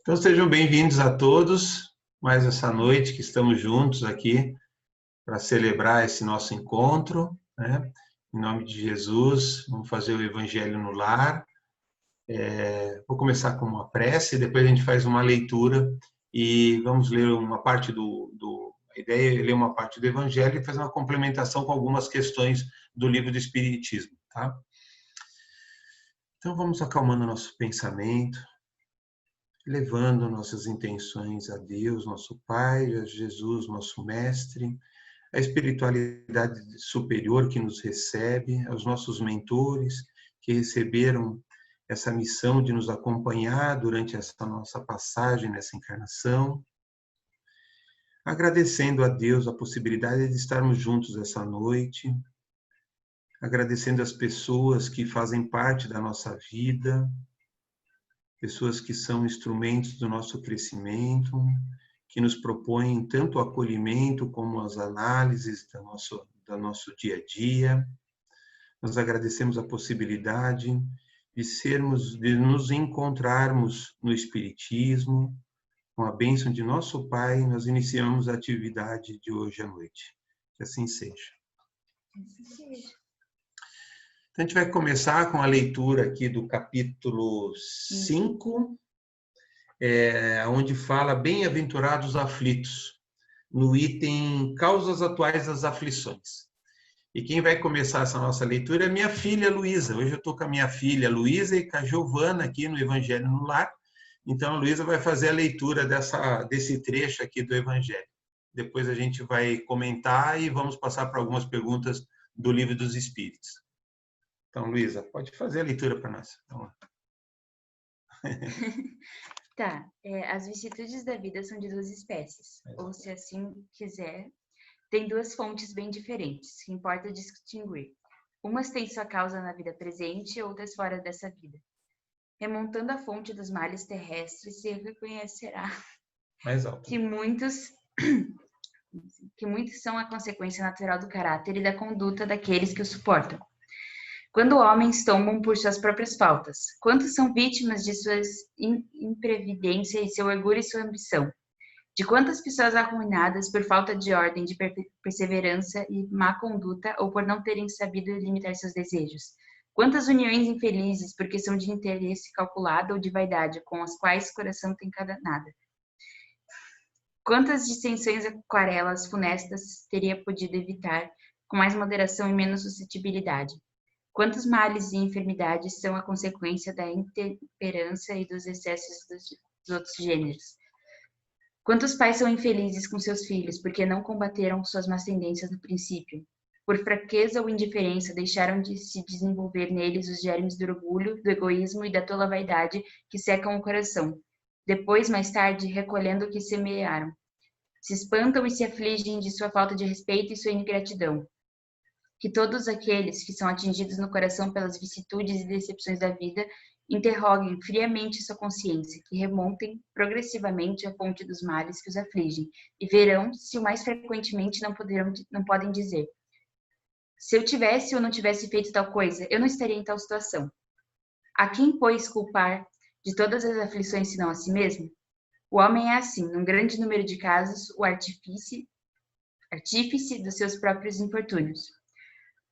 Então sejam bem-vindos a todos, mais essa noite que estamos juntos aqui para celebrar esse nosso encontro, né? Em nome de Jesus, vamos fazer o Evangelho no Lar. Vou começar com uma prece, depois a gente faz uma leitura e vamos ler uma parte a ideia é ler uma parte do Evangelho e fazer uma complementação com algumas questões do livro do Espiritismo, tá? Então vamos acalmando nosso pensamento, levando nossas intenções a Deus, nosso Pai, a Jesus, nosso Mestre, a espiritualidade superior que nos recebe, aos nossos mentores que receberam essa missão de nos acompanhar durante essa nossa passagem nessa encarnação, agradecendo a Deus a possibilidade de estarmos juntos essa noite, agradecendo as pessoas que fazem parte da nossa vida, pessoas que são instrumentos do nosso crescimento, que nos propõem tanto o acolhimento como as análises do nosso dia a dia. Nós agradecemos a possibilidade de nos encontrarmos no Espiritismo. Com a bênção de nosso Pai, nós iniciamos a atividade de hoje à noite. Que assim seja. Então, a gente vai começar com a leitura aqui do capítulo 5, onde fala bem-aventurados aflitos, no item causas atuais das aflições. E quem vai começar essa nossa leitura é minha filha Luísa. Hoje eu estou com a minha filha Luísa e com a Giovana aqui no Evangelho no Lar. Então a Luísa vai fazer a leitura desse trecho aqui do Evangelho. Depois a gente vai comentar e vamos passar para algumas perguntas do Livro dos Espíritos. Então, Luísa, pode fazer a leitura para nós. Vamos lá. Tá, as vicissitudes da vida são de duas espécies, ou se assim quiser, tem duas fontes bem diferentes, que importa distinguir. Umas têm sua causa na vida presente, outras fora dessa vida. Remontando a fonte dos males terrestres, se reconhecerá que muitos são a consequência natural do caráter e da conduta daqueles que o suportam. Quando homens tombam por suas próprias faltas, quantos são vítimas de sua imprevidência e seu orgulho e sua ambição? De quantas pessoas arruinadas por falta de ordem, de perseverança e má conduta ou por não terem sabido limitar seus desejos? Quantas uniões infelizes por questão de interesse calculado ou de vaidade, com as quais o coração tem nada? Quantas dissensões aquarelas funestas teria podido evitar com mais moderação e menos suscetibilidade? Quantos males e enfermidades são a consequência da intemperança e dos excessos dos outros gêneros? Quantos pais são infelizes com seus filhos porque não combateram suas más tendências no princípio? Por fraqueza ou indiferença, deixaram de se desenvolver neles os germes do orgulho, do egoísmo e da tola vaidade que secam o coração. Depois, mais tarde, recolhendo o que semearam, se espantam e se afligem de sua falta de respeito e sua ingratidão. Que todos aqueles que são atingidos no coração pelas vicissitudes e decepções da vida interroguem friamente sua consciência, que remontem progressivamente a fonte dos males que os afligem, e verão se o mais frequentemente não podem dizer: se eu tivesse ou não tivesse feito tal coisa, eu não estaria em tal situação. A quem, pois, culpar de todas as aflições senão a si mesmo? O homem é assim, num grande número de casos, o artífice dos seus próprios infortúnios.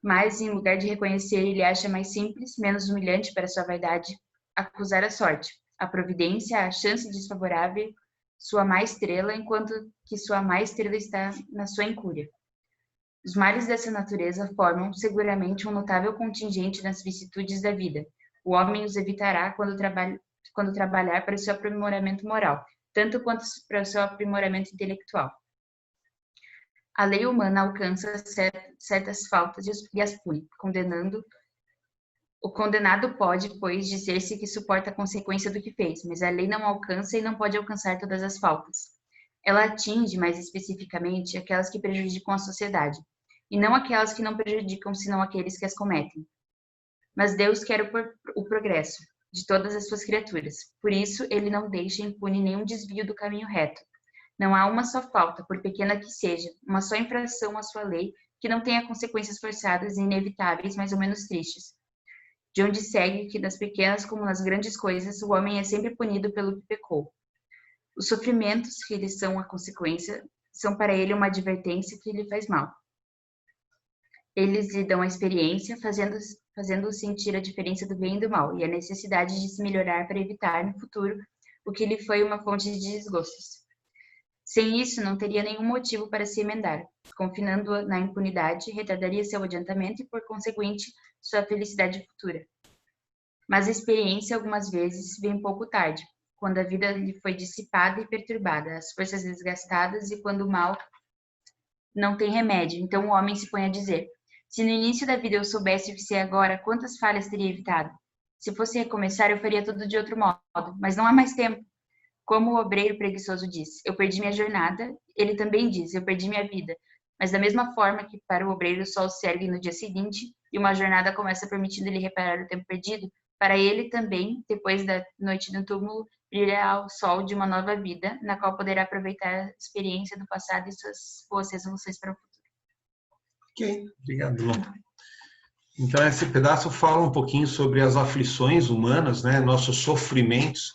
Mas, em lugar de reconhecer, ele acha mais simples, menos humilhante para sua vaidade, acusar a sorte, a providência, a chance desfavorável, sua má estrela, enquanto que sua má estrela está na sua incúria. Os males dessa natureza formam, seguramente, um notável contingente nas vicissitudes da vida. O homem os evitará quando trabalhar para o seu aprimoramento moral, tanto quanto para o seu aprimoramento intelectual. A lei humana alcança certas faltas e as pune, condenando. O condenado pode, pois, dizer-se que suporta a consequência do que fez, mas a lei não alcança e não pode alcançar todas as faltas. Ela atinge, mais especificamente, aquelas que prejudicam a sociedade, e não aquelas que não prejudicam senão aqueles que as cometem. Mas Deus quer o progresso de todas as suas criaturas, por isso ele não deixa impune nenhum desvio do caminho reto. Não há uma só falta, por pequena que seja, uma só infração à sua lei, que não tenha consequências forçadas e inevitáveis, mais ou menos tristes. De onde segue que nas pequenas como nas grandes coisas, o homem é sempre punido pelo que pecou. Os sofrimentos que lhe são a consequência são para ele uma advertência que lhe faz mal. Eles lhe dão a experiência, fazendo-o sentir a diferença do bem e do mal, e a necessidade de se melhorar para evitar, no futuro, o que lhe foi uma fonte de desgostos. Sem isso, não teria nenhum motivo para se emendar. Confinando-a na impunidade, retardaria seu adiantamento e, por conseguinte, sua felicidade futura. Mas a experiência, algumas vezes, vem pouco tarde, quando a vida lhe foi dissipada e perturbada, as forças desgastadas e quando o mal não tem remédio. Então o homem se põe a dizer: se no início da vida eu soubesse o que sei agora, quantas falhas teria evitado? Se fosse recomeçar, eu faria tudo de outro modo, mas não há mais tempo. Como o obreiro preguiçoso diz: eu perdi minha jornada, ele também diz: eu perdi minha vida. Mas da mesma forma que para o obreiro o sol se ergue no dia seguinte e uma jornada começa permitindo-lhe reparar o tempo perdido, para ele também, depois da noite do túmulo, brilhará o sol de uma nova vida, na qual poderá aproveitar a experiência do passado e suas boas resoluções para o futuro. Ok, obrigado, Lu. Então, esse pedaço fala um pouquinho sobre as aflições humanas, né, nossos sofrimentos,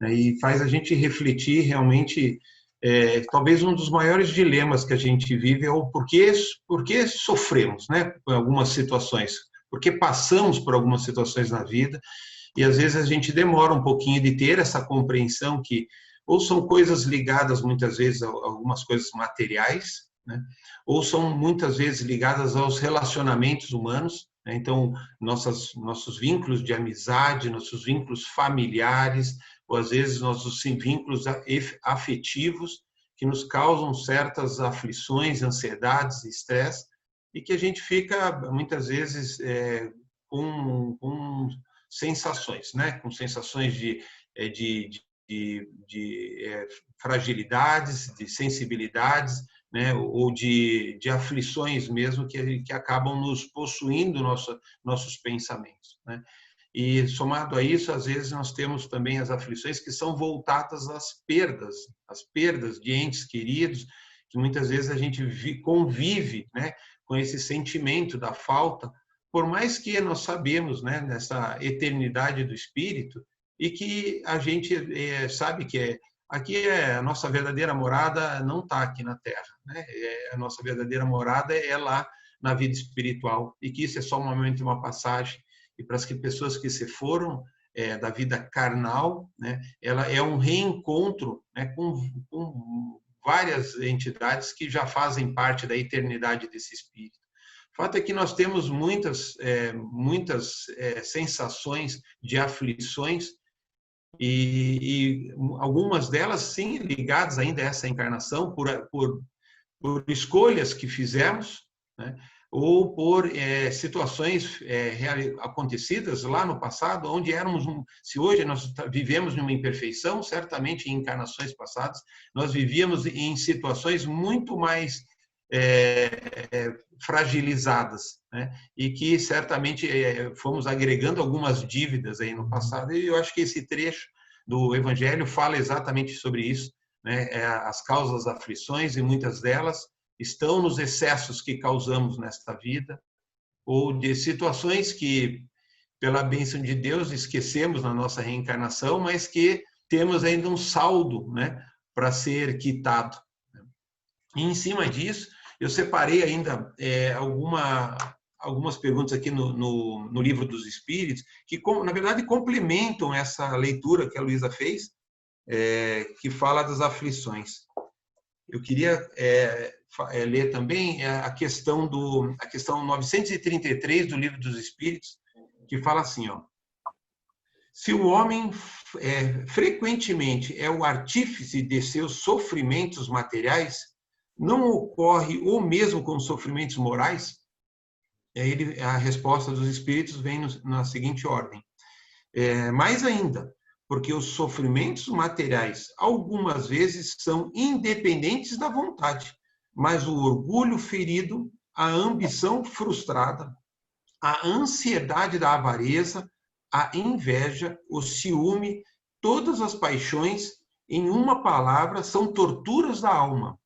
né, e faz a gente refletir realmente, talvez um dos maiores dilemas que a gente vive é o por que sofremos, né, por algumas situações, por que passamos por algumas situações na vida, e às vezes a gente demora um pouquinho de ter essa compreensão que ou são coisas ligadas muitas vezes a algumas coisas materiais, né, ou são muitas vezes ligadas aos relacionamentos humanos, né? Então, nossos vínculos de amizade, nossos vínculos familiares, ou às vezes nossos vínculos afetivos, que nos causam certas aflições, ansiedades, estresse, e que a gente fica, muitas vezes, com sensações, né? Com sensações de fragilidades, de sensibilidades, né, ou de aflições mesmo que acabam nos possuindo nossos pensamentos, né? E somado a isso, às vezes nós temos também as aflições que são voltadas às perdas de entes queridos, que muitas vezes a gente convive, né, com esse sentimento da falta, por mais que nós sabemos, né, nessa eternidade do espírito, e que a gente sabe que aqui a nossa verdadeira morada não está aqui na Terra, né? A nossa verdadeira morada é lá na vida espiritual, e que isso é só um momento de uma passagem, e para as pessoas que se foram da vida carnal, né, ela é um reencontro, né, com várias entidades que já fazem parte da eternidade desse espírito. O fato é que nós temos muitas sensações de aflições, e algumas delas, sim, ligadas ainda a essa encarnação, por escolhas que fizemos, né? Ou por situações acontecidas lá no passado, onde se hoje nós vivemos numa imperfeição, certamente em encarnações passadas, nós vivíamos em situações muito mais fragilizadas, né? E que certamente fomos agregando algumas dívidas aí no passado, e eu acho que esse trecho do Evangelho fala exatamente sobre isso, né? As causas das aflições, e muitas delas estão nos excessos que causamos nesta vida, ou de situações que, pela bênção de Deus, esquecemos na nossa reencarnação, mas que temos ainda um saldo, né, para ser quitado. E, em cima disso, eu separei ainda algumas perguntas aqui no Livro dos Espíritos, que, na verdade, complementam essa leitura que a Luísa fez, que fala das aflições. Eu queria ler também a questão 933 do Livro dos Espíritos, que fala assim, ó: se o homem frequentemente é o artífice de seus sofrimentos materiais, não ocorre o mesmo com os sofrimentos morais? A resposta dos Espíritos vem na seguinte ordem: mais ainda, porque os sofrimentos materiais algumas vezes são independentes da vontade, mas o orgulho ferido, a ambição frustrada, a ansiedade da avareza, a inveja, o ciúme, todas as paixões, em uma palavra, são torturas da alma.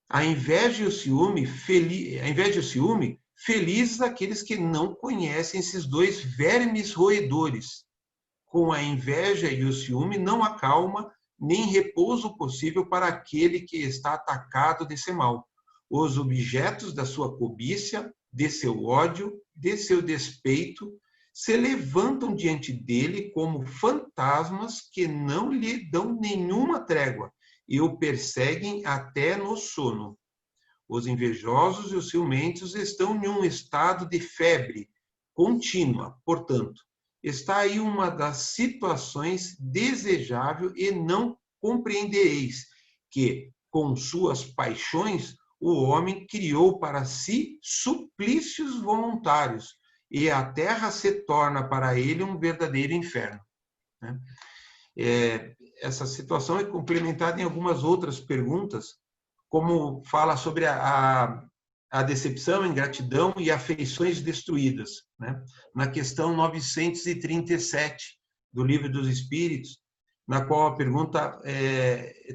A inveja e o ciúme, felizes aqueles que não conhecem esses dois vermes roedores. Com a inveja e o ciúme não há calma, nem repouso possível para aquele que está atacado desse mal. Os objetos da sua cobiça, de seu ódio, de seu despeito, se levantam diante dele como fantasmas que não lhe dão nenhuma trégua e o perseguem até no sono. Os invejosos e os ciumentos estão em um estado de febre contínua, portanto, está aí uma das situações desejável e não compreendereis que, com suas paixões, o homem criou para si suplícios voluntários e a terra se torna para ele um verdadeiro inferno. Essa situação é complementada em algumas outras perguntas, como fala sobre a decepção, a ingratidão e afeições destruídas, né? Na questão 937 do Livro dos Espíritos, na qual a pergunta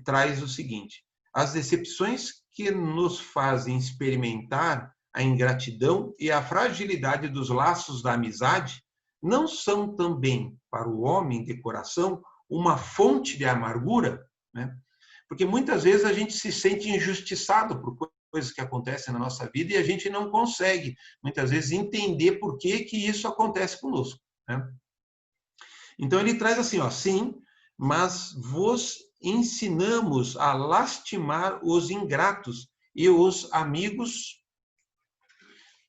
traz o seguinte: as decepções que nos fazem experimentar a ingratidão e a fragilidade dos laços da amizade não são também, para o homem de coração, uma fonte de amargura, né? Porque muitas vezes a gente se sente injustiçado por coisas que acontecem na nossa vida e a gente não consegue, muitas vezes, entender por que isso acontece conosco, né? Então, ele traz assim, ó, sim, mas vos ensinamos a lastimar os ingratos e os amigos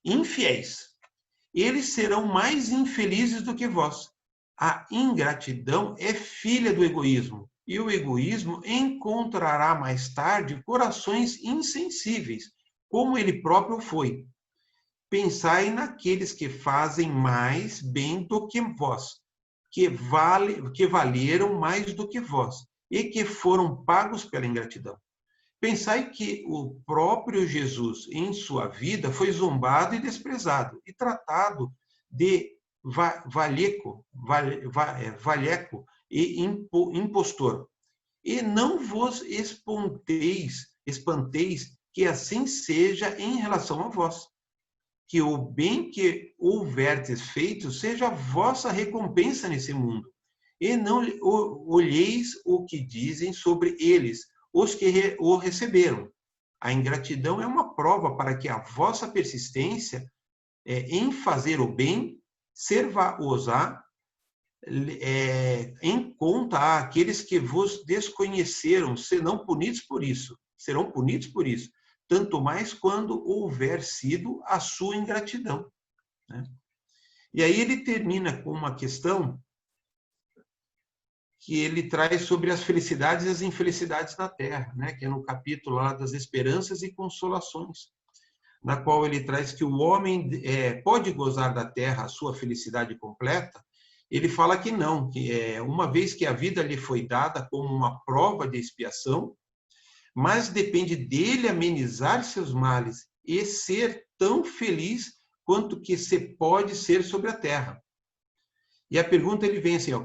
infiéis. Eles serão mais infelizes do que vós. A ingratidão é filha do egoísmo, e o egoísmo encontrará mais tarde corações insensíveis, como ele próprio foi. Pensai naqueles que fazem mais bem do que vós, que valeram mais do que vós, e que foram pagos pela ingratidão. Pensai que o próprio Jesus, em sua vida, foi zombado e desprezado, e tratado de valheco e impostor. E não vos espanteis que assim seja em relação a vós. Que o bem que houverdes feito seja a vossa recompensa nesse mundo. E não olheis o que dizem sobre eles, os que o receberam. A ingratidão é uma prova para que a vossa persistência em fazer o bem serva-os-á em conta àqueles que vos desconheceram, serão punidos por isso, tanto mais quando houver sido a sua ingratidão, né? E aí ele termina com uma questão que ele traz sobre as felicidades e as infelicidades na Terra, né? Que é no capítulo lá das esperanças e consolações, na qual ele traz que o homem pode gozar da Terra a sua felicidade completa. Ele fala que não, que uma vez que a vida lhe foi dada como uma prova de expiação, mas depende dele amenizar seus males e ser tão feliz quanto que se pode ser sobre a Terra. E a pergunta ele vem assim, ó,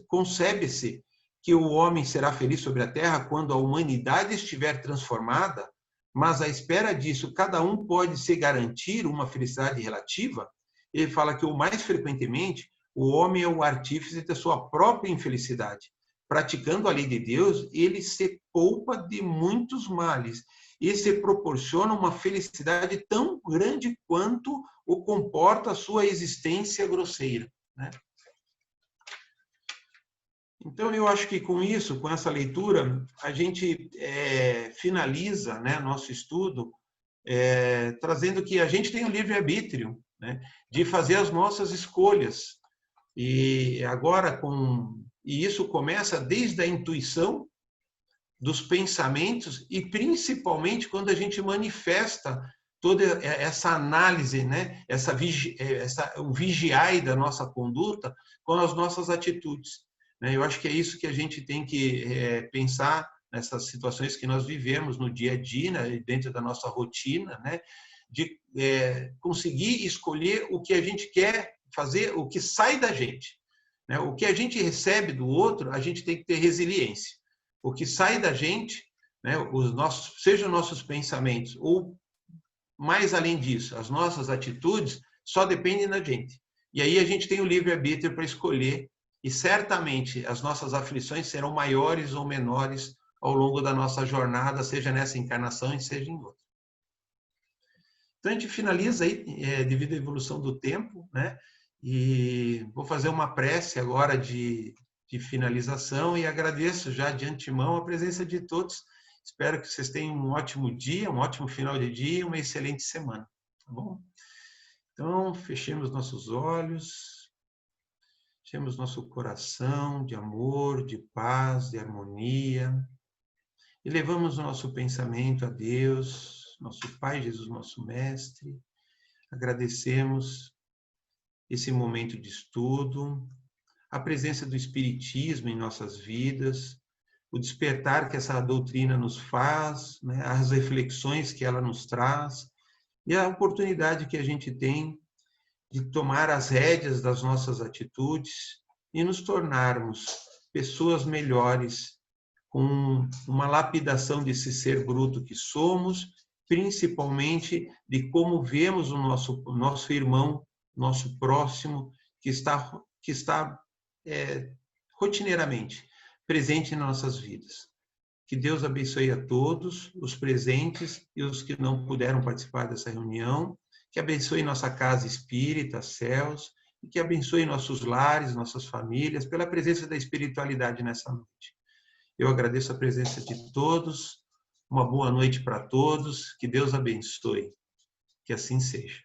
concebe-se que o homem será feliz sobre a Terra quando a humanidade estiver transformada, mas à espera disso cada um pode se garantir uma felicidade relativa? Ele fala que, o mais frequentemente, o homem é o artífice da sua própria infelicidade. Praticando a lei de Deus, ele se poupa de muitos males e se proporciona uma felicidade tão grande quanto o comporta a sua existência grosseira, né? Então, eu acho que com isso, com essa leitura, a gente finaliza, né, nosso estudo, trazendo que a gente tem o livre-arbítrio, né, de fazer as nossas escolhas. E agora, e isso começa desde a intuição, dos pensamentos, e principalmente quando a gente manifesta toda essa análise, né, o vigiai da nossa conduta com as nossas atitudes. Eu acho que é isso que a gente tem que pensar nessas situações que nós vivemos no dia a dia, né, dentro da nossa rotina, né, de conseguir escolher o que a gente quer fazer, o que sai da gente, né? O que a gente recebe do outro, a gente tem que ter resiliência. O que sai da gente, né, sejam nossos pensamentos ou, mais além disso, as nossas atitudes, só dependem da gente. E aí a gente tem o livre-arbítrio para escolher e certamente as nossas aflições serão maiores ou menores ao longo da nossa jornada, seja nessa encarnação e seja em outra. Então a gente finaliza aí, devido à evolução do tempo, né? E vou fazer uma prece agora de finalização e agradeço já de antemão a presença de todos. Espero que vocês tenham um ótimo dia, um ótimo final de dia, uma excelente semana, tá bom? Então, fechemos nossos olhos, fechemos nosso coração de amor, de paz, de harmonia, e levamos o nosso pensamento a Deus, nosso Pai Jesus, nosso Mestre. Agradecemos esse momento de estudo, a presença do Espiritismo em nossas vidas, o despertar que essa doutrina nos faz, né, as reflexões que ela nos traz e a oportunidade que a gente tem de tomar as rédeas das nossas atitudes e nos tornarmos pessoas melhores, com uma lapidação desse ser bruto que somos, principalmente de como vemos o nosso irmão, nosso próximo, que está rotineiramente presente em nossas vidas. Que Deus abençoe a todos, os presentes e os que não puderam participar dessa reunião, que abençoe nossa casa espírita, céus, e que abençoe nossos lares, nossas famílias, pela presença da espiritualidade nessa noite. Eu agradeço a presença de todos, uma boa noite para todos, que Deus abençoe, que assim seja.